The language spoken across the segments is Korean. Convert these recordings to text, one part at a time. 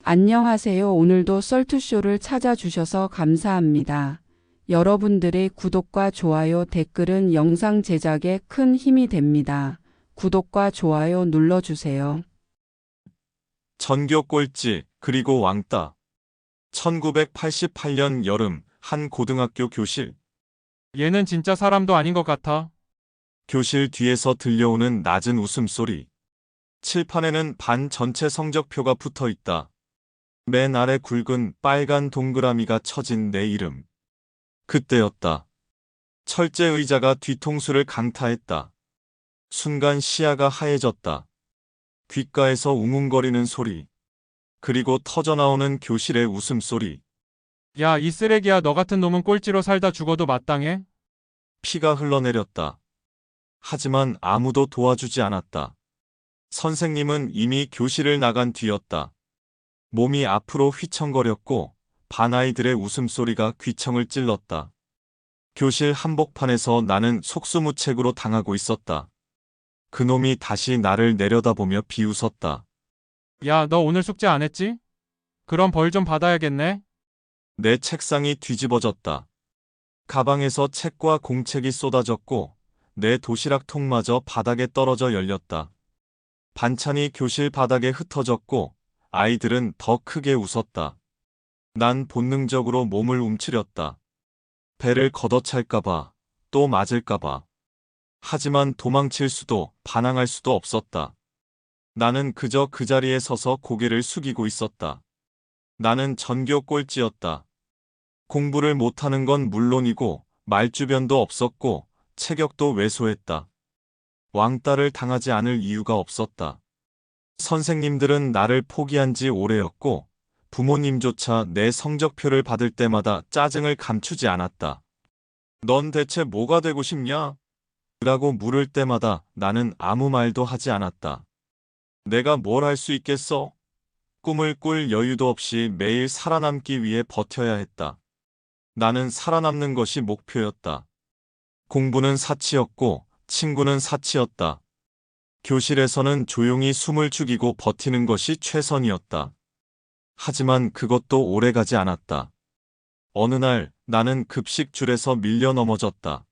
안녕하세요. 오늘도 썰투쇼를 찾아주셔서 감사합니다. 여러분들의 구독과 좋아요, 댓글은 영상 제작에 큰 힘이 됩니다. 구독과 좋아요 눌러주세요. 전교 꼴찌 그리고 왕따. 1988년 여름 한 고등학교 교실. 얘는 진짜 사람도 아닌 것 같아. 교실 뒤에서 들려오는 낮은 웃음소리. 칠판에는 반 전체 성적표가 붙어 있다. 맨 아래 굵은 빨간 동그라미가 쳐진 내 이름. 그때였다. 철제 의자가 뒤통수를 강타했다. 순간 시야가 하얘졌다. 귓가에서 웅웅거리는 소리. 그리고 터져나오는 교실의 웃음소리. 야, 이 쓰레기야, 너 같은 놈은 꼴찌로 살다 죽어도 마땅해? 피가 흘러내렸다. 하지만 아무도 도와주지 않았다. 선생님은 이미 교실을 나간 뒤였다. 몸이 앞으로 휘청거렸고 반아이들의 웃음소리가 귀청을 찔렀다. 교실 한복판에서 나는 속수무책으로 당하고 있었다. 그놈이 다시 나를 내려다보며 비웃었다. 야, 너 오늘 숙제 안 했지? 그럼 벌 좀 받아야겠네? 내 책상이 뒤집어졌다. 가방에서 책과 공책이 쏟아졌고 내 도시락통마저 바닥에 떨어져 열렸다. 반찬이 교실 바닥에 흩어졌고 아이들은 더 크게 웃었다. 난 본능적으로 몸을 움츠렸다. 배를 걷어찰까봐, 또 맞을까봐. 하지만 도망칠 수도 반항할 수도 없었다. 나는 그저 그 자리에 서서 고개를 숙이고 있었다. 나는 전교 꼴찌였다. 공부를 못하는 건 물론이고 말주변도 없었고 체격도 왜소했다. 왕따를 당하지 않을 이유가 없었다. 선생님들은 나를 포기한 지 오래였고 부모님조차 내 성적표를 받을 때마다 짜증을 감추지 않았다. 넌 대체 뭐가 되고 싶냐? 라고 물을 때마다 나는 아무 말도 하지 않았다. 내가 뭘 할 수 있겠어? 꿈을 꿀 여유도 없이 매일 살아남기 위해 버텨야 했다. 나는 살아남는 것이 목표였다. 공부는 사치였고 친구는 사치였다. 교실에서는 조용히 숨을 죽이고 버티는 것이 최선이었다. 하지만 그것도 오래가지 않았다. 어느 날 나는 급식줄에서 밀려 넘어졌다.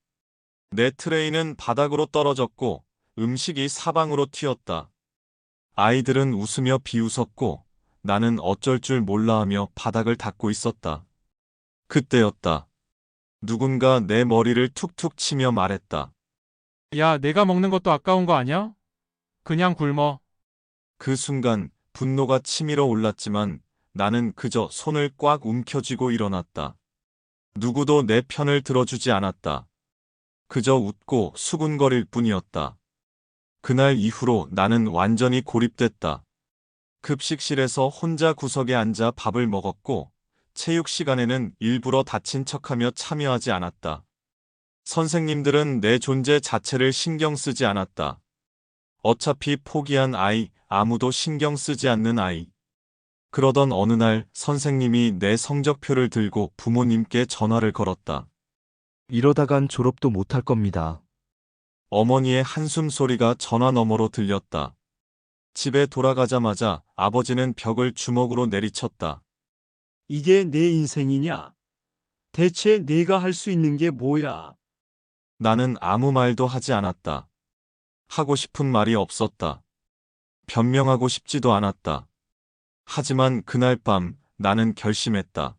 내 트레이는 바닥으로 떨어졌고 음식이 사방으로 튀었다. 아이들은 웃으며 비웃었고 나는 어쩔 줄 몰라 하며 바닥을 닦고 있었다. 그때였다. 누군가 내 머리를 툭툭 치며 말했다. 야, 내가 먹는 것도 아까운 거 아니야? 그냥 굶어. 그 순간 분노가 치밀어 올랐지만 나는 그저 손을 꽉 움켜쥐고 일어났다. 누구도 내 편을 들어주지 않았다. 그저 웃고 수군거릴 뿐이었다. 그날 이후로 나는 완전히 고립됐다. 급식실에서 혼자 구석에 앉아 밥을 먹었고 체육 시간에는 일부러 다친 척하며 참여하지 않았다. 선생님들은 내 존재 자체를 신경 쓰지 않았다. 어차피 포기한 아이, 아무도 신경 쓰지 않는 아이. 그러던 어느 날 선생님이 내 성적표를 들고 부모님께 전화를 걸었다. 이러다간 졸업도 못할 겁니다. 어머니의 한숨 소리가 전화 너머로 들렸다. 집에 돌아가자마자 아버지는 벽을 주먹으로 내리쳤다. 이게 내 인생이냐? 대체 내가 할 수 있는 게 뭐야? 나는 아무 말도 하지 않았다. 하고 싶은 말이 없었다. 변명하고 싶지도 않았다. 하지만 그날 밤 나는 결심했다.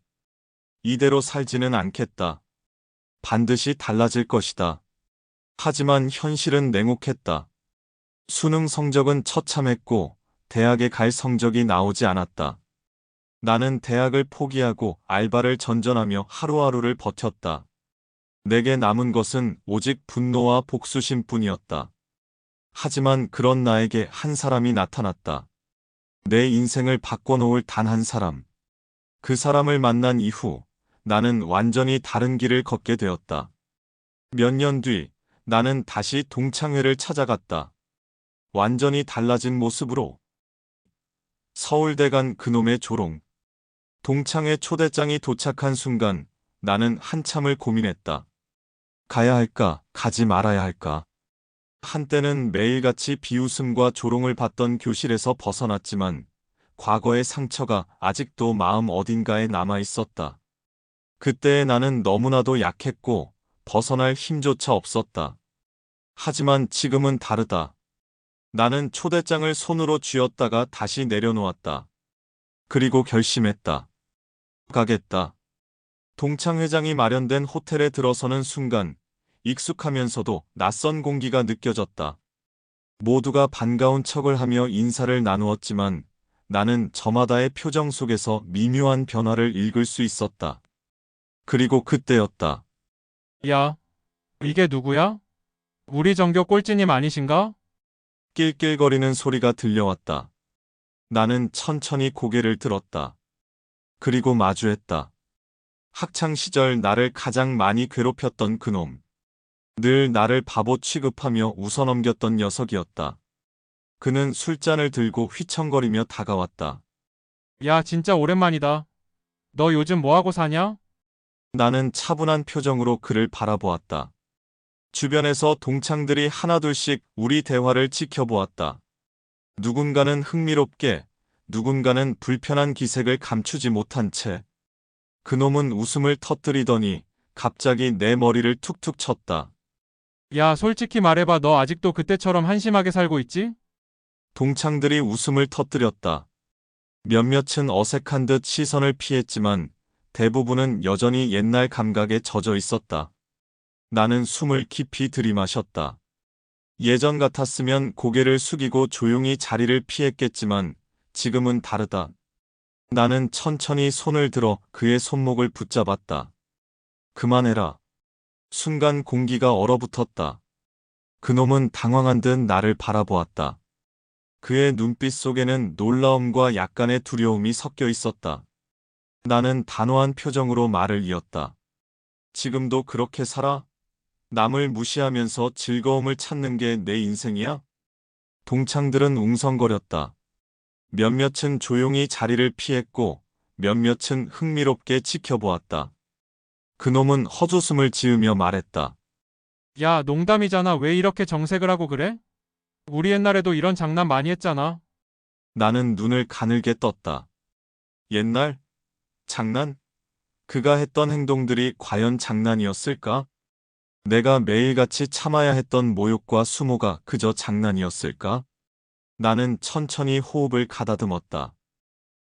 이대로 살지는 않겠다. 반드시 달라질 것이다. 하지만 현실은 냉혹했다. 수능 성적은 처참했고 대학에 갈 성적이 나오지 않았다. 나는 대학을 포기하고 알바를 전전하며 하루하루를 버텼다. 내게 남은 것은 오직 분노와 복수심뿐이었다. 하지만 그런 나에게 한 사람이 나타났다. 내 인생을 바꿔놓을 단 한 사람. 그 사람을 만난 이후 나는 완전히 다른 길을 걷게 되었다. 몇 년 뒤 나는 다시 동창회를 찾아갔다. 완전히 달라진 모습으로. 서울대 간 그놈의 조롱. 동창회 초대장이 도착한 순간 나는 한참을 고민했다. 가야 할까, 가지 말아야 할까. 한때는 매일같이 비웃음과 조롱을 받던 교실에서 벗어났지만 과거의 상처가 아직도 마음 어딘가에 남아 있었다. 그때의 나는 너무나도 약했고 벗어날 힘조차 없었다. 하지만 지금은 다르다. 나는 초대장을 손으로 쥐었다가 다시 내려놓았다. 그리고 결심했다. 가겠다. 동창회장이 마련된 호텔에 들어서는 순간 익숙하면서도 낯선 공기가 느껴졌다. 모두가 반가운 척을 하며 인사를 나누었지만 나는 저마다의 표정 속에서 미묘한 변화를 읽을 수 있었다. 그리고 그때였다. 야, 이게 누구야? 우리 전교 꼴찌님 아니신가? 낄낄거리는 소리가 들려왔다. 나는 천천히 고개를 들었다. 그리고 마주했다. 학창 시절 나를 가장 많이 괴롭혔던 그놈. 늘 나를 바보 취급하며 웃어넘겼던 녀석이었다. 그는 술잔을 들고 휘청거리며 다가왔다. 야, 진짜 오랜만이다. 너 요즘 뭐하고 사냐? 나는 차분한 표정으로 그를 바라보았다. 주변에서 동창들이 하나둘씩 우리 대화를 지켜보았다. 누군가는 흥미롭게, 누군가는 불편한 기색을 감추지 못한 채. 그놈은 웃음을 터뜨리더니 갑자기 내 머리를 툭툭 쳤다. 야, 솔직히 말해봐. 너 아직도 그때처럼 한심하게 살고 있지? 동창들이 웃음을 터뜨렸다. 몇몇은 어색한 듯 시선을 피했지만 대부분은 여전히 옛날 감각에 젖어 있었다. 나는 숨을 깊이 들이마셨다. 예전 같았으면 고개를 숙이고 조용히 자리를 피했겠지만 지금은 다르다. 나는 천천히 손을 들어 그의 손목을 붙잡았다. 그만해라. 순간 공기가 얼어붙었다. 그놈은 당황한 듯 나를 바라보았다. 그의 눈빛 속에는 놀라움과 약간의 두려움이 섞여 있었다. 나는 단호한 표정으로 말을 이었다. 지금도 그렇게 살아? 남을 무시하면서 즐거움을 찾는 게 내 인생이야? 동창들은 웅성거렸다. 몇몇은 조용히 자리를 피했고 몇몇은 흥미롭게 지켜보았다. 그놈은 헛웃음을 지으며 말했다. 야, 농담이잖아. 왜 이렇게 정색을 하고 그래? 우리 옛날에도 이런 장난 많이 했잖아. 나는 눈을 가늘게 떴다. 옛날? 장난? 그가 했던 행동들이 과연 장난이었을까? 내가 매일같이 참아야 했던 모욕과 수모가 그저 장난이었을까? 나는 천천히 호흡을 가다듬었다.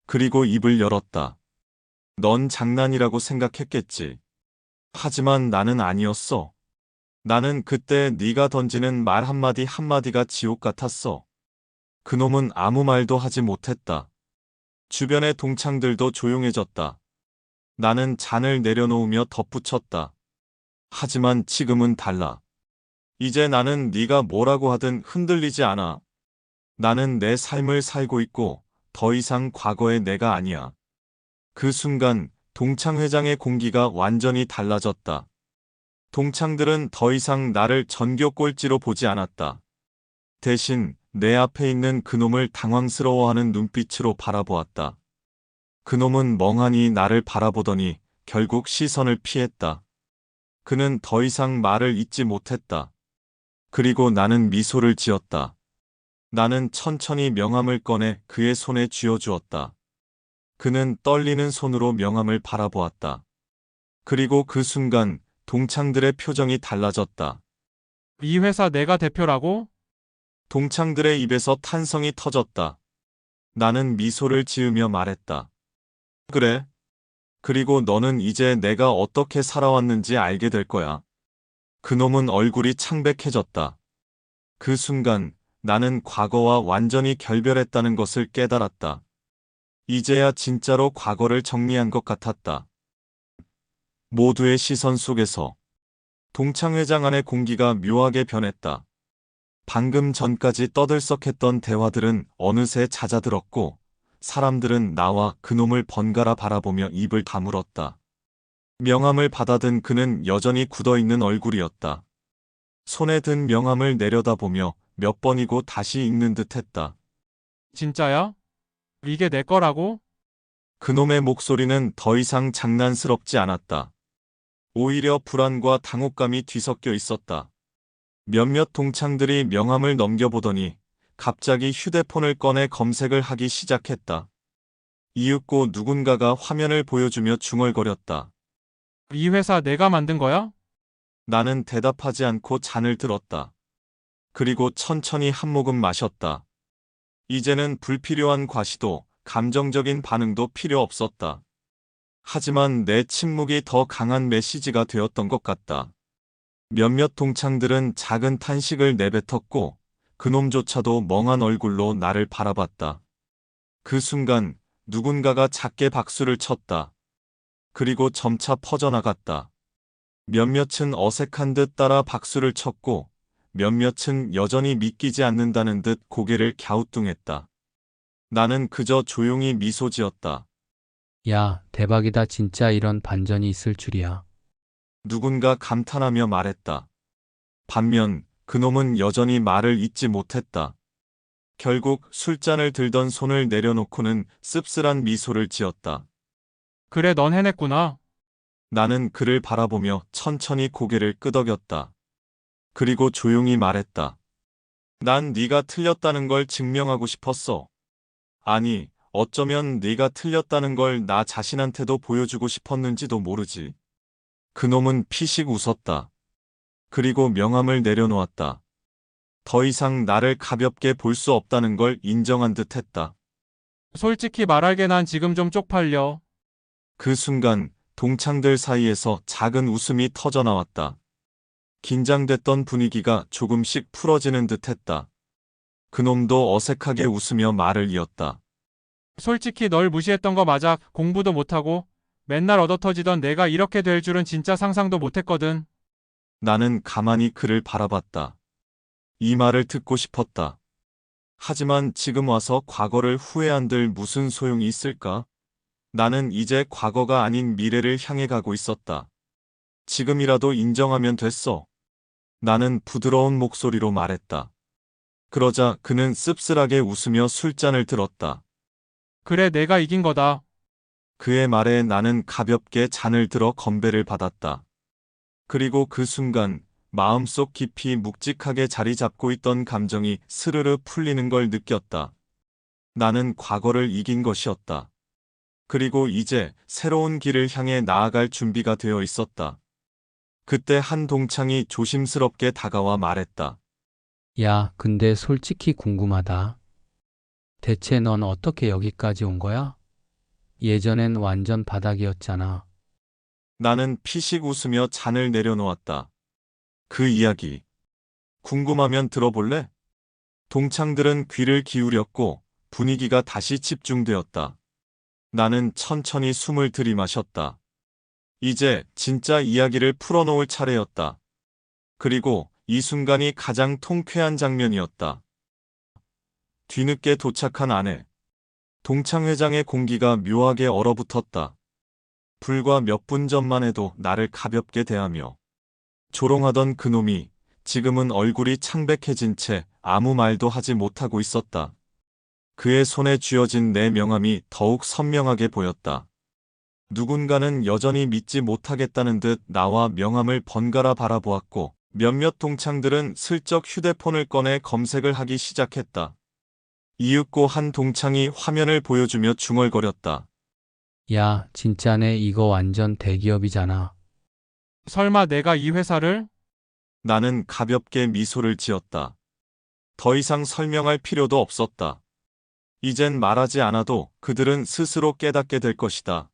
그리고 입을 열었다. 넌 장난이라고 생각했겠지. 하지만 나는 아니었어. 나는 그때 네가 던지는 말 한마디 한마디가 지옥 같았어. 그놈은 아무 말도 하지 못했다. 주변의 동창들도 조용해졌다. 나는 잔을 내려놓으며 덧붙였다. 하지만 지금은 달라. 이제 나는 네가 뭐라고 하든 흔들리지 않아. 나는 내 삶을 살고 있고 더 이상 과거의 내가 아니야. 그 순간 동창회장의 공기가 완전히 달라졌다. 동창들은 더 이상 나를 전교 꼴찌로 보지 않았다. 대신 내 앞에 있는 그놈을 당황스러워하는 눈빛으로 바라보았다. 그놈은 멍하니 나를 바라보더니 결국 시선을 피했다. 그는 더 이상 말을 잇지 못했다. 그리고 나는 미소를 지었다. 나는 천천히 명함을 꺼내 그의 손에 쥐어주었다. 그는 떨리는 손으로 명함을 바라보았다. 그리고 그 순간 동창들의 표정이 달라졌다. 이 회사 내가 대표라고? 동창들의 입에서 탄성이 터졌다. 나는 미소를 지으며 말했다. 그래. 그리고 너는 이제 내가 어떻게 살아왔는지 알게 될 거야. 그놈은 얼굴이 창백해졌다. 그 순간 나는 과거와 완전히 결별했다는 것을 깨달았다. 이제야 진짜로 과거를 정리한 것 같았다. 모두의 시선 속에서 동창회장 안의 공기가 묘하게 변했다. 방금 전까지 떠들썩했던 대화들은 어느새 잦아들었고 사람들은 나와 그놈을 번갈아 바라보며 입을 다물었다. 명함을 받아든 그는 여전히 굳어있는 얼굴이었다. 손에 든 명함을 내려다보며 몇 번이고 다시 읽는 듯했다. 진짜야? 이게 내 거라고? 그놈의 목소리는 더 이상 장난스럽지 않았다. 오히려 불안과 당혹감이 뒤섞여 있었다. 몇몇 동창들이 명함을 넘겨보더니 갑자기 휴대폰을 꺼내 검색을 하기 시작했다. 이윽고 누군가가 화면을 보여주며 중얼거렸다. 이 회사 내가 만든 거야? 나는 대답하지 않고 잔을 들었다. 그리고 천천히 한 모금 마셨다. 이제는 불필요한 과시도 감정적인 반응도 필요 없었다. 하지만 내 침묵이 더 강한 메시지가 되었던 것 같다. 몇몇 동창들은 작은 탄식을 내뱉었고 그놈조차도 멍한 얼굴로 나를 바라봤다. 그 순간 누군가가 작게 박수를 쳤다. 그리고 점차 퍼져나갔다. 몇몇은 어색한 듯 따라 박수를 쳤고 몇몇은 여전히 믿기지 않는다는 듯 고개를 갸우뚱했다. 나는 그저 조용히 미소 지었다. 야, 대박이다. 진짜 이런 반전이 있을 줄이야. 누군가 감탄하며 말했다. 반면 그놈은 여전히 말을 잇지 못했다. 결국 술잔을 들던 손을 내려놓고는 씁쓸한 미소를 지었다. 그래, 넌 해냈구나. 나는 그를 바라보며 천천히 고개를 끄덕였다. 그리고 조용히 말했다. 난 네가 틀렸다는 걸 증명하고 싶었어. 아니, 어쩌면 네가 틀렸다는 걸 나 자신한테도 보여주고 싶었는지도 모르지. 그놈은 피식 웃었다. 그리고 명함을 내려놓았다. 더 이상 나를 가볍게 볼 수 없다는 걸 인정한 듯 했다. 솔직히 말할게, 난 지금 좀 쪽팔려. 그 순간 동창들 사이에서 작은 웃음이 터져나왔다. 긴장됐던 분위기가 조금씩 풀어지는 듯 했다. 그놈도 어색하게 웃으며 말을 이었다. 솔직히 널 무시했던 거 맞아. 공부도 못하고 맨날 얻어터지던 내가 이렇게 될 줄은 진짜 상상도 못했거든. 나는 가만히 그를 바라봤다. 이 말을 듣고 싶었다. 하지만 지금 와서 과거를 후회한들 무슨 소용이 있을까? 나는 이제 과거가 아닌 미래를 향해 가고 있었다. 지금이라도 인정하면 됐어. 나는 부드러운 목소리로 말했다. 그러자 그는 씁쓸하게 웃으며 술잔을 들었다. 그래, 내가 이긴 거다. 그의 말에 나는 가볍게 잔을 들어 건배를 받았다. 그리고 그 순간 마음속 깊이 묵직하게 자리 잡고 있던 감정이 스르르 풀리는 걸 느꼈다. 나는 과거를 이긴 것이었다. 그리고 이제 새로운 길을 향해 나아갈 준비가 되어 있었다. 그때 한 동창이 조심스럽게 다가와 말했다. 야, 근데 솔직히 궁금하다. 대체 넌 어떻게 여기까지 온 거야? 예전엔 완전 바닥이었잖아. 나는 피식 웃으며 잔을 내려놓았다. 그 이야기. 궁금하면 들어볼래? 동창들은 귀를 기울였고 분위기가 다시 집중되었다. 나는 천천히 숨을 들이마셨다. 이제 진짜 이야기를 풀어놓을 차례였다. 그리고 이 순간이 가장 통쾌한 장면이었다. 뒤늦게 도착한 아내. 동창회장의 공기가 묘하게 얼어붙었다. 불과 몇 분 전만 해도 나를 가볍게 대하며 조롱하던 그놈이 지금은 얼굴이 창백해진 채 아무 말도 하지 못하고 있었다. 그의 손에 쥐어진 내 명함이 더욱 선명하게 보였다. 누군가는 여전히 믿지 못하겠다는 듯 나와 명함을 번갈아 바라보았고 몇몇 동창들은 슬쩍 휴대폰을 꺼내 검색을 하기 시작했다. 이윽고 한 동창이 화면을 보여주며 중얼거렸다. 야, 진짜네. 이거 완전 대기업이잖아. 설마 내가 이 회사를? 나는 가볍게 미소를 지었다. 더 이상 설명할 필요도 없었다. 이젠 말하지 않아도 그들은 스스로 깨닫게 될 것이다.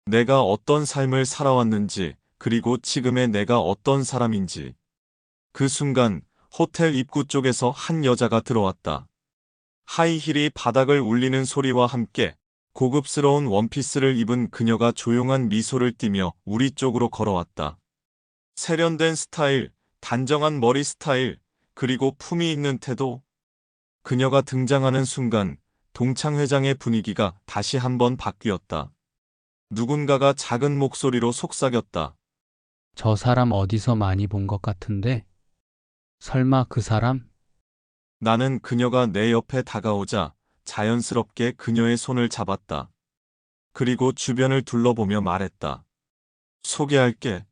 내가 어떤 삶을 살아왔는지, 그리고 지금의 내가 어떤 사람인지. 그 순간 호텔 입구 쪽에서 한 여자가 들어왔다. 하이힐이 바닥을 울리는 소리와 함께 고급스러운 원피스를 입은 그녀가 조용한 미소를 띠며 우리 쪽으로 걸어왔다. 세련된 스타일, 단정한 머리 스타일, 그리고 품위 있는 태도. 그녀가 등장하는 순간 동창회장의 분위기가 다시 한번 바뀌었다. 누군가가 작은 목소리로 속삭였다. 저 사람 어디서 많이 본 것 같은데? 설마 그 사람? 나는 그녀가 내 옆에 다가오자 자연스럽게 그녀의 손을 잡았다. 그리고 주변을 둘러보며 말했다. 소개할게.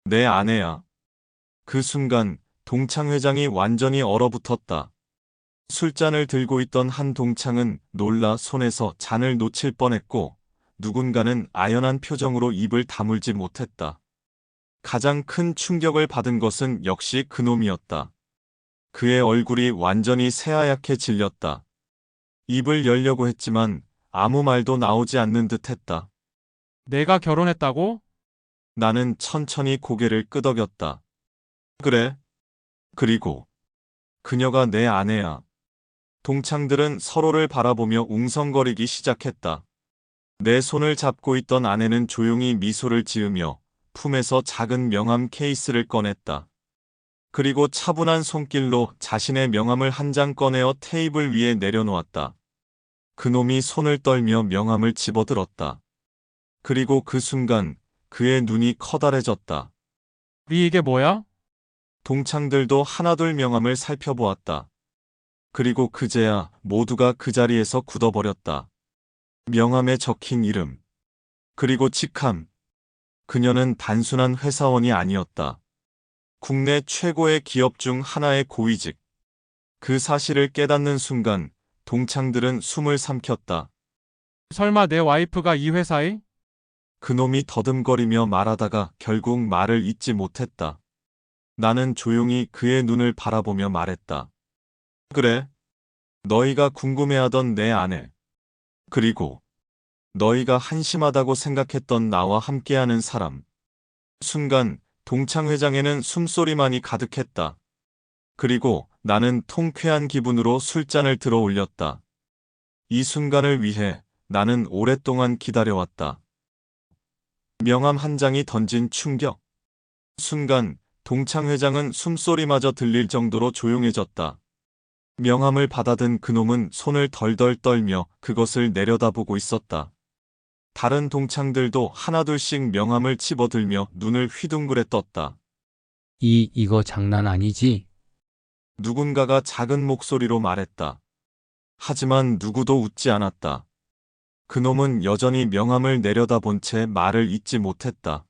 내 아내야. 그 순간 동창회장이 완전히 얼어붙었다. 술잔을 들고 있던 한 동창은 놀라 손에서 잔을 놓칠 뻔했고 누군가는 아연한 표정으로 입을 다물지 못했다. 가장 큰 충격을 받은 것은 역시 그놈이었다. 그의 얼굴이 완전히 새하얗게 질렸다. 입을 열려고 했지만 아무 말도 나오지 않는 듯했다. 내가 결혼했다고? 나는 천천히 고개를 끄덕였다. 그래. 그리고 그녀가 내 아내야. 동창들은 서로를 바라보며 웅성거리기 시작했다. 내 손을 잡고 있던 아내는 조용히 미소를 지으며 품에서 작은 명함 케이스를 꺼냈다. 그리고 차분한 손길로 자신의 명함을 한 장 꺼내어 테이블 위에 내려놓았다. 그놈이 손을 떨며 명함을 집어들었다. 그리고 그 순간 그의 눈이 커다래졌다. 이게 뭐야? 동창들도 하나둘 명함을 살펴보았다. 그리고 그제야 모두가 그 자리에서 굳어버렸다. 명함에 적힌 이름. 그리고 직함. 그녀는 단순한 회사원이 아니었다. 국내 최고의 기업 중 하나의 고위직. 그 사실을 깨닫는 순간 동창들은 숨을 삼켰다. 설마 내 와이프가 이 회사에? 그놈이 더듬거리며 말하다가 결국 말을 잇지 못했다. 나는 조용히 그의 눈을 바라보며 말했다. 그래. 너희가 궁금해하던 내 아내. 그리고 너희가 한심하다고 생각했던 나와 함께하는 사람. 순간 동창회장에는 숨소리만이 가득했다. 그리고 나는 통쾌한 기분으로 술잔을 들어 올렸다. 이 순간을 위해 나는 오랫동안 기다려왔다. 명함 한 장이 던진 충격. 순간 동창회장은 숨소리마저 들릴 정도로 조용해졌다. 명함을 받아든 그놈은 손을 덜덜 떨며 그것을 내려다보고 있었다. 다른 동창들도 하나둘씩 명함을 집어들며 눈을 휘둥그레 떴다. 이거 장난 아니지? 누군가가 작은 목소리로 말했다. 하지만 누구도 웃지 않았다. 그놈은 여전히 명함을 내려다본 채 말을 잇지 못했다.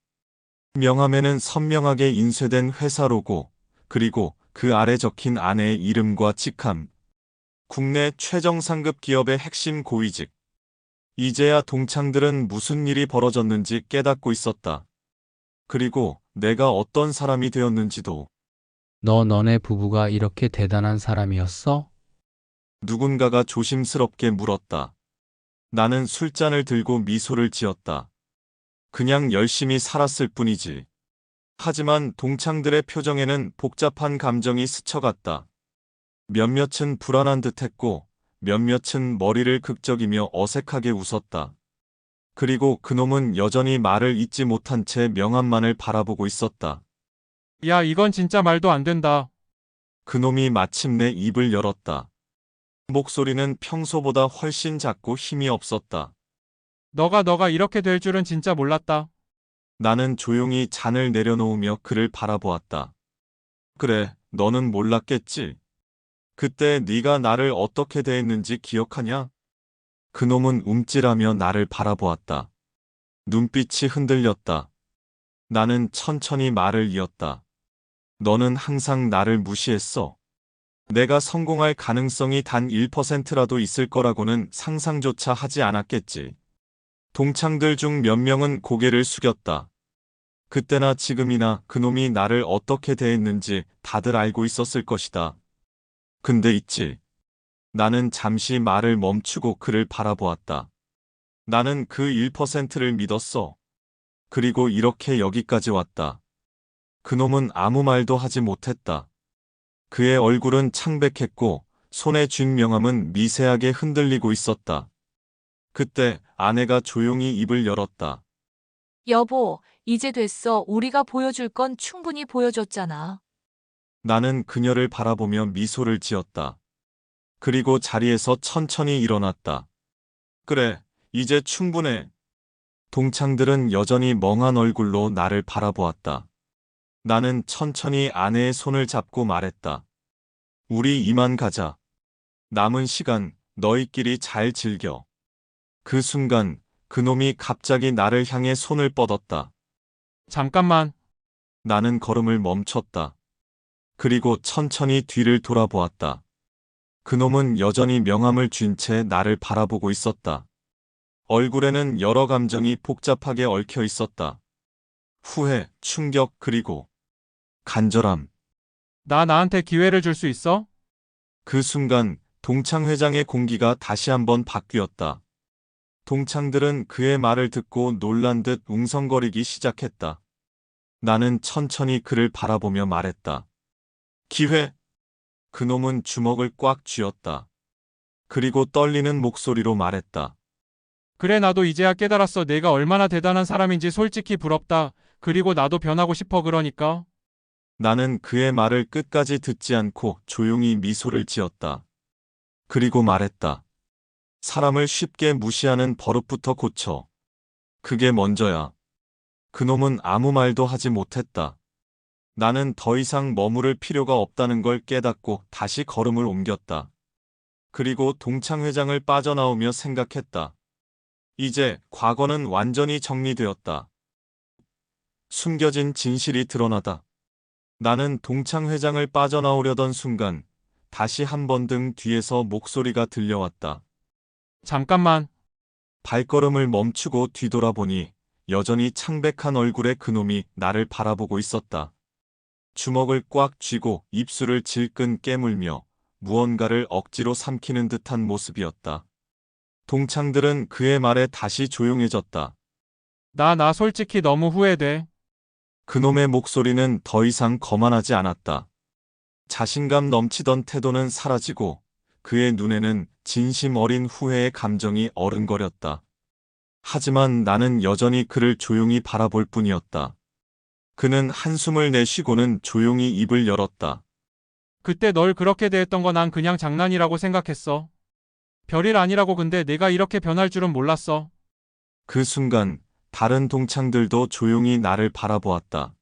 명함에는 선명하게 인쇄된 회사 로고, 그리고 그 아래 적힌 아내의 이름과 직함. 국내 최정상급 기업의 핵심 고위직. 이제야 동창들은 무슨 일이 벌어졌는지 깨닫고 있었다. 그리고 내가 어떤 사람이 되었는지도. 너네 부부가 이렇게 대단한 사람이었어? 누군가가 조심스럽게 물었다. 나는 술잔을 들고 미소를 지었다. 그냥 열심히 살았을 뿐이지. 하지만 동창들의 표정에는 복잡한 감정이 스쳐갔다. 몇몇은 불안한 듯했고 몇몇은 머리를 극적이며 어색하게 웃었다. 그리고 그놈은 여전히 말을 잇지 못한 채 명함만을 바라보고 있었다. 야, 이건 진짜 말도 안 된다. 그놈이 마침내 입을 열었다. 목소리는 평소보다 훨씬 작고 힘이 없었다. 너가 이렇게 될 줄은 진짜 몰랐다. 나는 조용히 잔을 내려놓으며 그를 바라보았다. 그래, 너는 몰랐겠지. 그때 네가 나를 어떻게 대했는지 기억하냐? 그놈은 움찔하며 나를 바라보았다. 눈빛이 흔들렸다. 나는 천천히 말을 이었다. 너는 항상 나를 무시했어. 내가 성공할 가능성이 단 1%라도 있을 거라고는 상상조차 하지 않았겠지. 동창들 중 몇 명은 고개를 숙였다. 그때나 지금이나 그놈이 나를 어떻게 대했는지 다들 알고 있었을 것이다. 근데 있지. 나는 잠시 말을 멈추고 그를 바라보았다. 나는 그 1%를 믿었어. 그리고 이렇게 여기까지 왔다. 그놈은 아무 말도 하지 못했다. 그의 얼굴은 창백했고 손에 쥔 명함은 미세하게 흔들리고 있었다. 그때 아내가 조용히 입을 열었다. 여보, 이제 됐어. 우리가 보여줄 건 충분히 보여줬잖아. 나는 그녀를 바라보며 미소를 지었다. 그리고 자리에서 천천히 일어났다. 그래, 이제 충분해. 동창들은 여전히 멍한 얼굴로 나를 바라보았다. 나는 천천히 아내의 손을 잡고 말했다. 우리 이만 가자. 남은 시간 너희끼리 잘 즐겨. 그 순간 그놈이 갑자기 나를 향해 손을 뻗었다. 잠깐만. 나는 걸음을 멈췄다. 그리고 천천히 뒤를 돌아보았다. 그놈은 여전히 명함을 쥔 채 나를 바라보고 있었다. 얼굴에는 여러 감정이 복잡하게 얽혀 있었다. 후회, 충격, 그리고 간절함. 나한테 기회를 줄 수 있어? 그 순간 동창회장의 공기가 다시 한번 바뀌었다. 동창들은 그의 말을 듣고 놀란 듯 웅성거리기 시작했다. 나는 천천히 그를 바라보며 말했다. 기회? 그놈은 주먹을 꽉 쥐었다. 그리고 떨리는 목소리로 말했다. 그래, 나도 이제야 깨달았어. 내가 얼마나 대단한 사람인지. 솔직히 부럽다. 그리고 나도 변하고 싶어. 그러니까. 나는 그의 말을 끝까지 듣지 않고 조용히 미소를 지었다. 그리고 말했다. 사람을 쉽게 무시하는 버릇부터 고쳐. 그게 먼저야. 그놈은 아무 말도 하지 못했다. 나는 더 이상 머무를 필요가 없다는 걸 깨닫고 다시 걸음을 옮겼다. 그리고 동창회장을 빠져나오며 생각했다. 이제 과거는 완전히 정리되었다. 숨겨진 진실이 드러나다. 나는 동창회장을 빠져나오려던 순간 다시 한 번 등 뒤에서 목소리가 들려왔다. 잠깐만. 발걸음을 멈추고 뒤돌아보니 여전히 창백한 얼굴의 그놈이 나를 바라보고 있었다. 주먹을 꽉 쥐고 입술을 질끈 깨물며 무언가를 억지로 삼키는 듯한 모습이었다. 동창들은 그의 말에 다시 조용해졌다. 나 솔직히 너무 후회돼. 그놈의 목소리는 더 이상 거만하지 않았다. 자신감 넘치던 태도는 사라지고 그의 눈에는 진심 어린 후회의 감정이 어른거렸다. 하지만 나는 여전히 그를 조용히 바라볼 뿐이었다. 그는 한숨을 내쉬고는 조용히 입을 열었다. 그때 널 그렇게 대했던 거 난 그냥 장난이라고 생각했어. 별일 아니라고. 근데 내가 이렇게 변할 줄은 몰랐어. 그 순간 다른 동창들도 조용히 나를 바라보았다.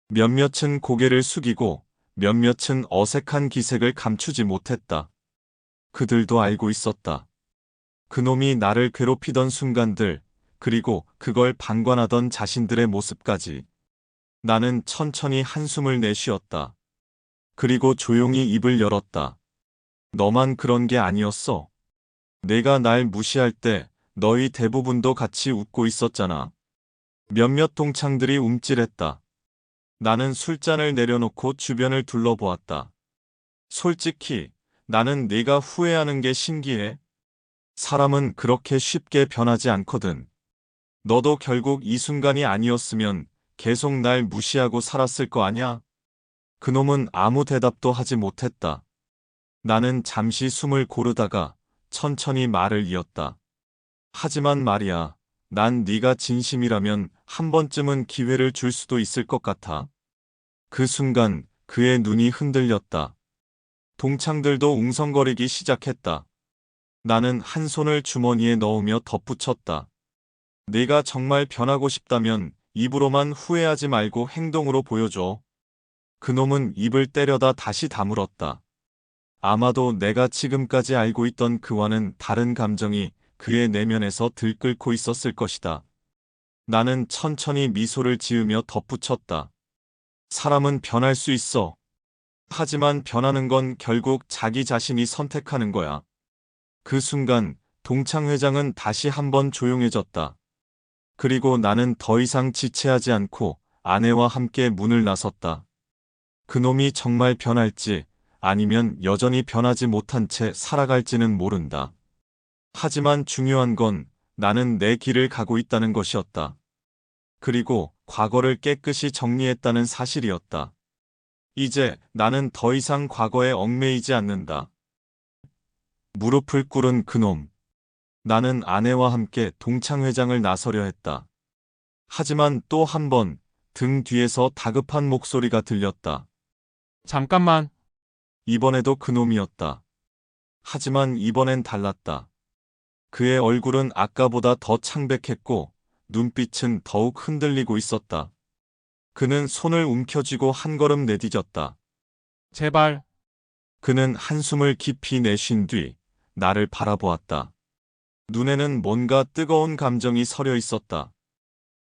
몇몇은 고개를 숙이고 몇몇은 어색한 기색을 감추지 못했다. 그들도 알고 있었다. 그놈이 나를 괴롭히던 순간들, 그리고 그걸 방관하던 자신들의 모습까지. 나는 천천히 한숨을 내쉬었다. 그리고 조용히 입을 열었다. 너만 그런 게 아니었어. 내가 날 무시할 때 너희 대부분도 같이 웃고 있었잖아. 몇몇 동창들이 움찔했다. 나는 술잔을 내려놓고 주변을 둘러보았다. 솔직히 나는 네가 후회하는 게 신기해. 사람은 그렇게 쉽게 변하지 않거든. 너도 결국 이 순간이 아니었으면 계속 날 무시하고 살았을 거 아냐? 그놈은 아무 대답도 하지 못했다. 나는 잠시 숨을 고르다가 천천히 말을 이었다. 하지만 말이야, 난 네가 진심이라면 한 번쯤은 기회를 줄 수도 있을 것 같아. 그 순간 그의 눈이 흔들렸다. 동창들도 웅성거리기 시작했다. 나는 한 손을 주머니에 넣으며 덧붙였다. 네가 정말 변하고 싶다면 입으로만 후회하지 말고 행동으로 보여줘. 그놈은 입을 때려다 다시 다물었다. 아마도 내가 지금까지 알고 있던 그와는 다른 감정이 그의 내면에서 들끓고 있었을 것이다. 나는 천천히 미소를 지으며 덧붙였다. 사람은 변할 수 있어. 하지만 변하는 건 결국 자기 자신이 선택하는 거야. 그 순간 동창회장은 다시 한번 조용해졌다. 그리고 나는 더 이상 지체하지 않고 아내와 함께 문을 나섰다. 그놈이 정말 변할지 아니면 여전히 변하지 못한 채 살아갈지는 모른다. 하지만 중요한 건 나는 내 길을 가고 있다는 것이었다. 그리고 과거를 깨끗이 정리했다는 사실이었다. 이제 나는 더 이상 과거에 얽매이지 않는다. 무릎을 꿇은 그놈. 나는 아내와 함께 동창회장을 나서려 했다. 하지만 또 한 번 등 뒤에서 다급한 목소리가 들렸다. 잠깐만. 이번에도 그놈이었다. 하지만 이번엔 달랐다. 그의 얼굴은 아까보다 더 창백했고 눈빛은 더욱 흔들리고 있었다. 그는 손을 움켜쥐고 한 걸음 내디뎠다. 제발. 그는 한숨을 깊이 내쉰 뒤 나를 바라보았다. 눈에는 뭔가 뜨거운 감정이 서려 있었다.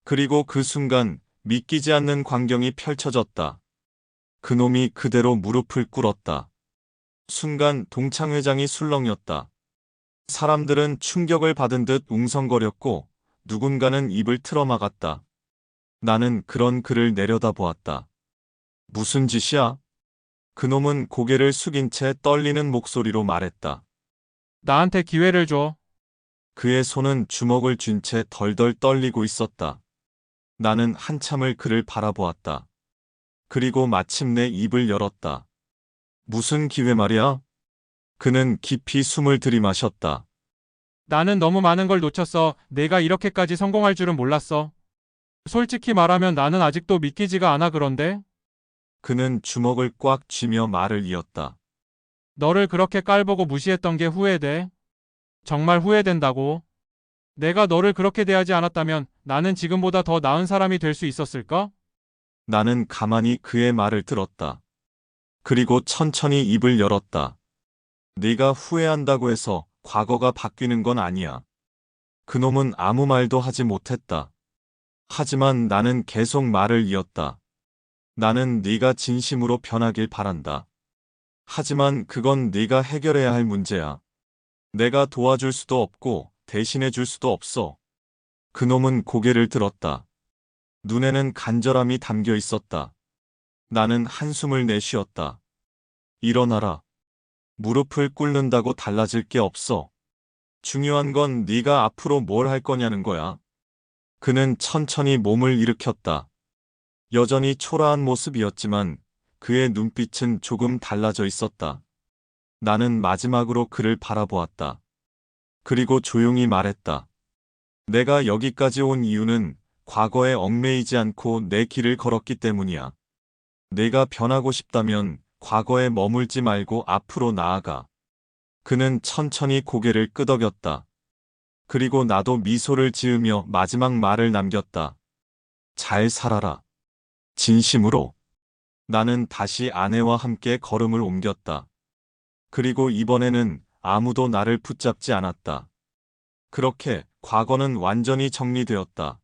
그리고 그 순간 믿기지 않는 광경이 펼쳐졌다. 그놈이 그대로 무릎을 꿇었다. 순간 동창 회장이 술렁였다. 사람들은 충격을 받은 듯 웅성거렸고 누군가는 입을 틀어막았다. 나는 그런 그를 내려다보았다. 무슨 짓이야? 그놈은 고개를 숙인 채 떨리는 목소리로 말했다. 나한테 기회를 줘. 그의 손은 주먹을 쥔 채 덜덜 떨리고 있었다. 나는 한참을 그를 바라보았다. 그리고 마침내 입을 열었다. 무슨 기회 말이야? 그는 깊이 숨을 들이마셨다. 나는 너무 많은 걸 놓쳤어. 내가 이렇게까지 성공할 줄은 몰랐어. 솔직히 말하면 나는 아직도 믿기지가 않아 그런데? 그는 주먹을 꽉 쥐며 말을 이었다. 너를 그렇게 깔보고 무시했던 게 후회돼. 정말 후회된다고. 내가 너를 그렇게 대하지 않았다면 나는 지금보다 더 나은 사람이 될 수 있었을까? 나는 가만히 그의 말을 들었다. 그리고 천천히 입을 열었다. 네가 후회한다고 해서 과거가 바뀌는 건 아니야. 그놈은 아무 말도 하지 못했다. 하지만 나는 계속 말을 이었다. 나는 네가 진심으로 변하길 바란다. 하지만 그건 네가 해결해야 할 문제야. 내가 도와줄 수도 없고 대신해 줄 수도 없어. 그놈은 고개를 들었다. 눈에는 간절함이 담겨 있었다. 나는 한숨을 내쉬었다. 일어나라. 무릎을 꿇는다고 달라질 게 없어. 중요한 건 네가 앞으로 뭘 할 거냐는 거야. 그는 천천히 몸을 일으켰다. 여전히 초라한 모습이었지만 그의 눈빛은 조금 달라져 있었다. 나는 마지막으로 그를 바라보았다. 그리고 조용히 말했다. 내가 여기까지 온 이유는 과거에 얽매이지 않고 내 길을 걸었기 때문이야. 내가 변하고 싶다면 과거에 머물지 말고 앞으로 나아가. 그는 천천히 고개를 끄덕였다. 그리고 나도 미소를 지으며 마지막 말을 남겼다. 잘 살아라. 진심으로. 나는 다시 아내와 함께 걸음을 옮겼다. 그리고 이번에는 아무도 나를 붙잡지 않았다. 그렇게 과거는 완전히 정리되었다.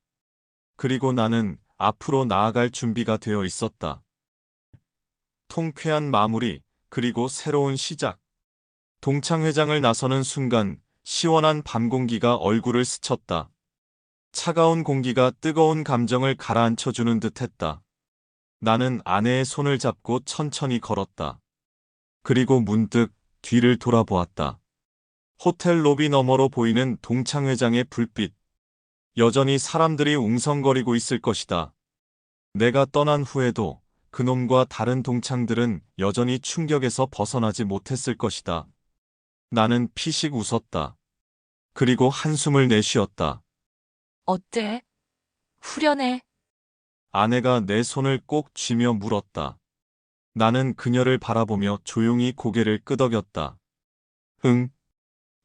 그리고 나는 앞으로 나아갈 준비가 되어 있었다. 통쾌한 마무리, 그리고 새로운 시작. 동창회장을 나서는 순간 시원한 밤 공기가 얼굴을 스쳤다. 차가운 공기가 뜨거운 감정을 가라앉혀주는 듯했다. 나는 아내의 손을 잡고 천천히 걸었다. 그리고 문득 뒤를 돌아보았다. 호텔 로비 너머로 보이는 동창회장의 불빛. 여전히 사람들이 웅성거리고 있을 것이다. 내가 떠난 후에도 그놈과 다른 동창들은 여전히 충격에서 벗어나지 못했을 것이다. 나는 피식 웃었다. 그리고 한숨을 내쉬었다. 어때? 후련해? 아내가 내 손을 꼭 쥐며 물었다. 나는 그녀를 바라보며 조용히 고개를 끄덕였다. 응.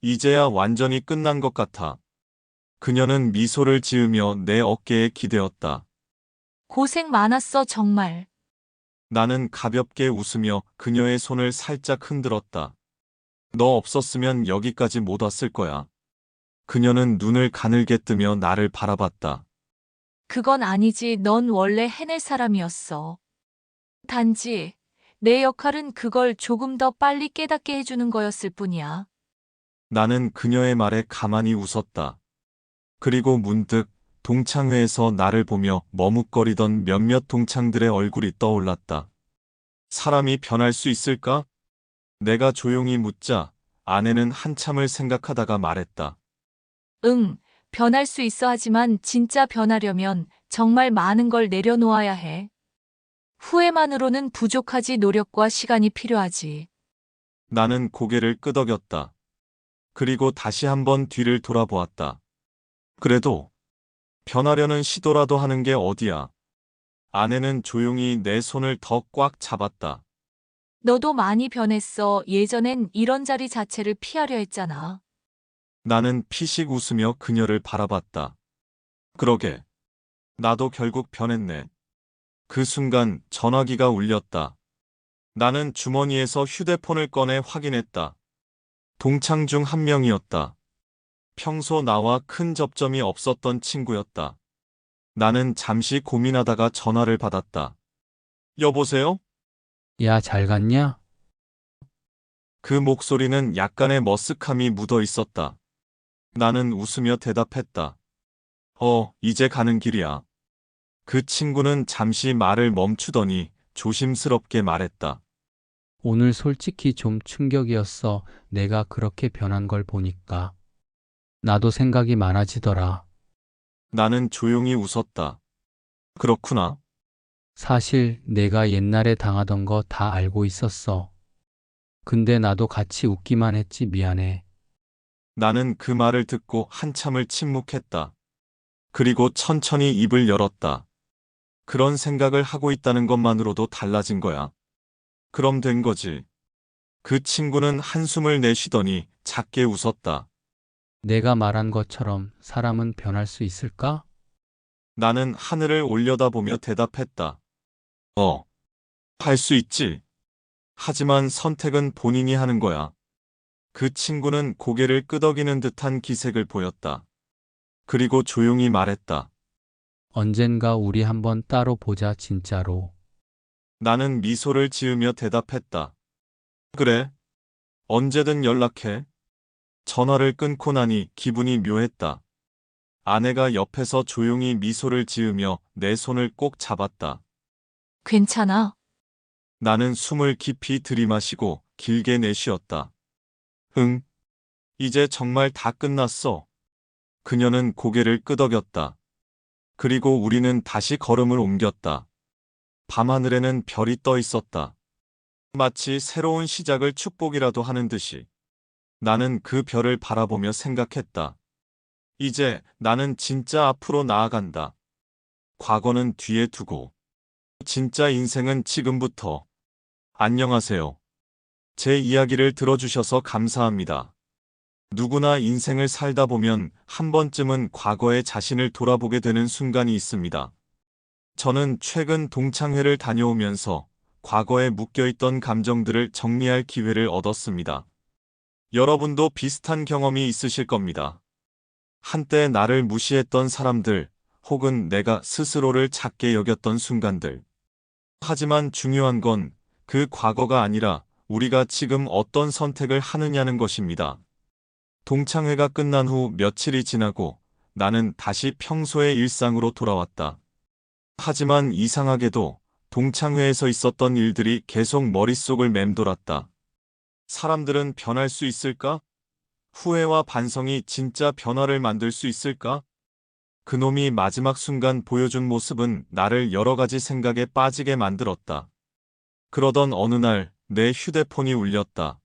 이제야 완전히 끝난 것 같아. 그녀는 미소를 지으며 내 어깨에 기대었다. 고생 많았어, 정말. 나는 가볍게 웃으며 그녀의 손을 살짝 흔들었다. 너 없었으면 여기까지 못 왔을 거야. 그녀는 눈을 가늘게 뜨며 나를 바라봤다. 그건 아니지. 넌 원래 해낼 사람이었어. 단지 내 역할은 그걸 조금 더 빨리 깨닫게 해주는 거였을 뿐이야. 나는 그녀의 말에 가만히 웃었다. 그리고 문득 동창회에서 나를 보며 머뭇거리던 몇몇 동창들의 얼굴이 떠올랐다. 사람이 변할 수 있을까? 내가 조용히 묻자 아내는 한참을 생각하다가 말했다. 응, 변할 수 있어 하지만 진짜 변하려면 정말 많은 걸 내려놓아야 해. 후회만으로는 부족하지 노력과 시간이 필요하지. 나는 고개를 끄덕였다. 그리고 다시 한번 뒤를 돌아보았다. 그래도 변하려는 시도라도 하는 게 어디야. 아내는 조용히 내 손을 더 꽉 잡았다. 너도 많이 변했어. 예전엔 이런 자리 자체를 피하려 했잖아. 나는 피식 웃으며 그녀를 바라봤다. 그러게. 나도 결국 변했네. 그 순간 전화기가 울렸다. 나는 주머니에서 휴대폰을 꺼내 확인했다. 동창 중 한 명이었다. 평소 나와 큰 접점이 없었던 친구였다. 나는 잠시 고민하다가 전화를 받았다. 여보세요? 야, 잘 갔냐? 그 목소리는 약간의 머쓱함이 묻어 있었다. 나는 웃으며 대답했다. 이제 가는 길이야. 그 친구는 잠시 말을 멈추더니 조심스럽게 말했다. 오늘 솔직히 좀 충격이었어. 내가 그렇게 변한 걸 보니까. 나도 생각이 많아지더라. 나는 조용히 웃었다. 그렇구나. 사실 내가 옛날에 당하던 거 다 알고 있었어. 근데 나도 같이 웃기만 했지. 미안해. 나는 그 말을 듣고 한참을 침묵했다. 그리고 천천히 입을 열었다. 그런 생각을 하고 있다는 것만으로도 달라진 거야. 그럼 된 거지. 그 친구는 한숨을 내쉬더니 작게 웃었다. 내가 말한 것처럼 사람은 변할 수 있을까? 나는 하늘을 올려다보며 대답했다. 할 수 있지. 하지만 선택은 본인이 하는 거야. 그 친구는 고개를 끄덕이는 듯한 기색을 보였다. 그리고 조용히 말했다. 언젠가 우리 한번 따로 보자, 진짜로. 나는 미소를 지으며 대답했다. 그래. 언제든 연락해. 전화를 끊고 나니 기분이 묘했다. 아내가 옆에서 조용히 미소를 지으며 내 손을 꼭 잡았다. 괜찮아. 나는 숨을 깊이 들이마시고 길게 내쉬었다. 응. 이제 정말 다 끝났어. 그녀는 고개를 끄덕였다. 그리고 우리는 다시 걸음을 옮겼다. 밤하늘에는 별이 떠 있었다. 마치 새로운 시작을 축복이라도 하는 듯이. 나는 그 별을 바라보며 생각했다. 이제 나는 진짜 앞으로 나아간다. 과거는 뒤에 두고. 진짜 인생은 지금부터. 안녕하세요. 제 이야기를 들어주셔서 감사합니다. 누구나 인생을 살다 보면 한 번쯤은 과거의 자신을 돌아보게 되는 순간이 있습니다. 저는 최근 동창회를 다녀오면서 과거에 묶여있던 감정들을 정리할 기회를 얻었습니다. 여러분도 비슷한 경험이 있으실 겁니다. 한때 나를 무시했던 사람들, 혹은 내가 스스로를 작게 여겼던 순간들. 하지만 중요한 건 그 과거가 아니라 우리가 지금 어떤 선택을 하느냐는 것입니다. 동창회가 끝난 후 며칠이 지나고 나는 다시 평소의 일상으로 돌아왔다. 하지만 이상하게도 동창회에서 있었던 일들이 계속 머릿속을 맴돌았다. 사람들은 변할 수 있을까? 후회와 반성이 진짜 변화를 만들 수 있을까? 그놈이 마지막 순간 보여준 모습은 나를 여러 가지 생각에 빠지게 만들었다. 그러던 어느 날 내 휴대폰이 울렸다.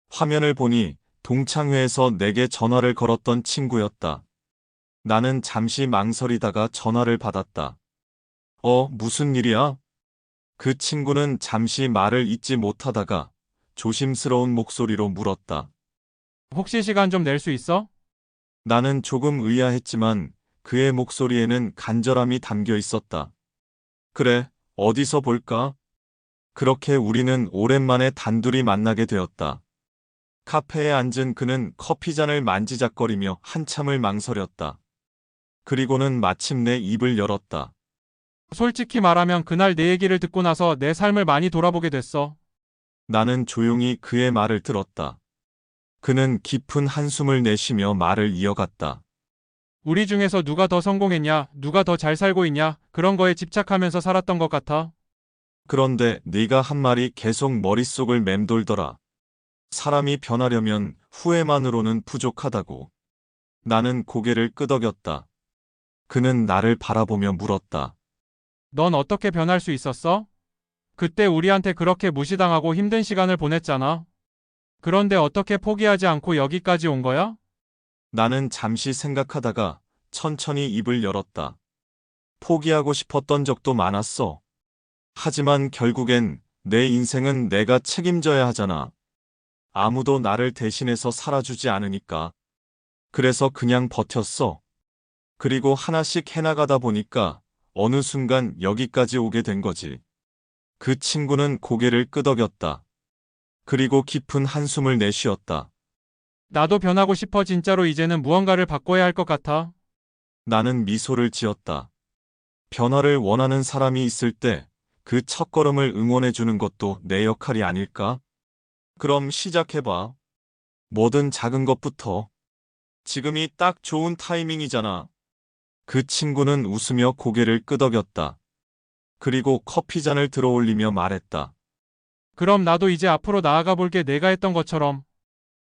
화면을 보니 동창회에서 내게 전화를 걸었던 친구였다. 나는 잠시 망설이다가 전화를 받았다. 무슨 일이야? 그 친구는 잠시 말을 잇지 못하다가 조심스러운 목소리로 물었다. 혹시 시간 좀 낼 수 있어? 나는 조금 의아했지만 그의 목소리에는 간절함이 담겨 있었다. 그래, 어디서 볼까? 그렇게 우리는 오랜만에 단둘이 만나게 되었다. 카페에 앉은 그는 커피잔을 만지작거리며 한참을 망설였다. 그리고는 마침내 입을 열었다. 솔직히 말하면 그날 내 얘기를 듣고 나서 내 삶을 많이 돌아보게 됐어. 나는 조용히 그의 말을 들었다. 그는 깊은 한숨을 내쉬며 말을 이어갔다. 우리 중에서 누가 더 성공했냐, 누가 더 잘 살고 있냐, 그런 거에 집착하면서 살았던 것 같아. 그런데 네가 한 말이 계속 머릿속을 맴돌더라. 사람이 변하려면 후회만으로는 부족하다고. 나는 고개를 끄덕였다. 그는 나를 바라보며 물었다. 넌 어떻게 변할 수 있었어? 그때 우리한테 그렇게 무시당하고 힘든 시간을 보냈잖아. 그런데 어떻게 포기하지 않고 여기까지 온 거야? 나는 잠시 생각하다가 천천히 입을 열었다. 포기하고 싶었던 적도 많았어. 하지만 결국엔 내 인생은 내가 책임져야 하잖아. 아무도 나를 대신해서 살아주지 않으니까. 그래서 그냥 버텼어. 그리고 하나씩 해나가다 보니까 어느 순간 여기까지 오게 된 거지. 그 친구는 고개를 끄덕였다. 그리고 깊은 한숨을 내쉬었다. 나도 변하고 싶어. 진짜로 이제는 무언가를 바꿔야 할 것 같아. 나는 미소를 지었다. 변화를 원하는 사람이 있을 때 그 첫걸음을 응원해주는 것도 내 역할이 아닐까? 그럼 시작해봐. 뭐든 작은 것부터. 지금이 딱 좋은 타이밍이잖아. 그 친구는 웃으며 고개를 끄덕였다. 그리고 커피잔을 들어 올리며 말했다. 그럼 나도 이제 앞으로 나아가 볼게. 내가 했던 것처럼.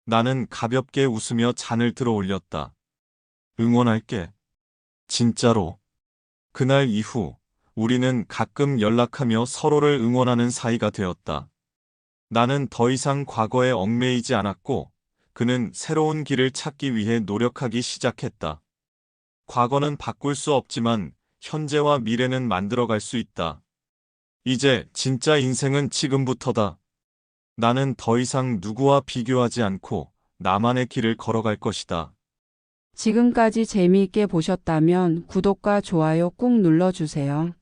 나는 가볍게 웃으며 잔을 들어 올렸다. 응원할게. 진짜로. 그날 이후 우리는 가끔 연락하며 서로를 응원하는 사이가 되었다. 나는 더 이상 과거에 얽매이지 않았고 그는 새로운 길을 찾기 위해 노력하기 시작했다. 과거는 바꿀 수 없지만 현재와 미래는 만들어갈 수 있다. 이제 진짜 인생은 지금부터다. 나는 더 이상 누구와 비교하지 않고 나만의 길을 걸어갈 것이다. 지금까지 재미있게 보셨다면 구독과 좋아요 꾹 눌러주세요.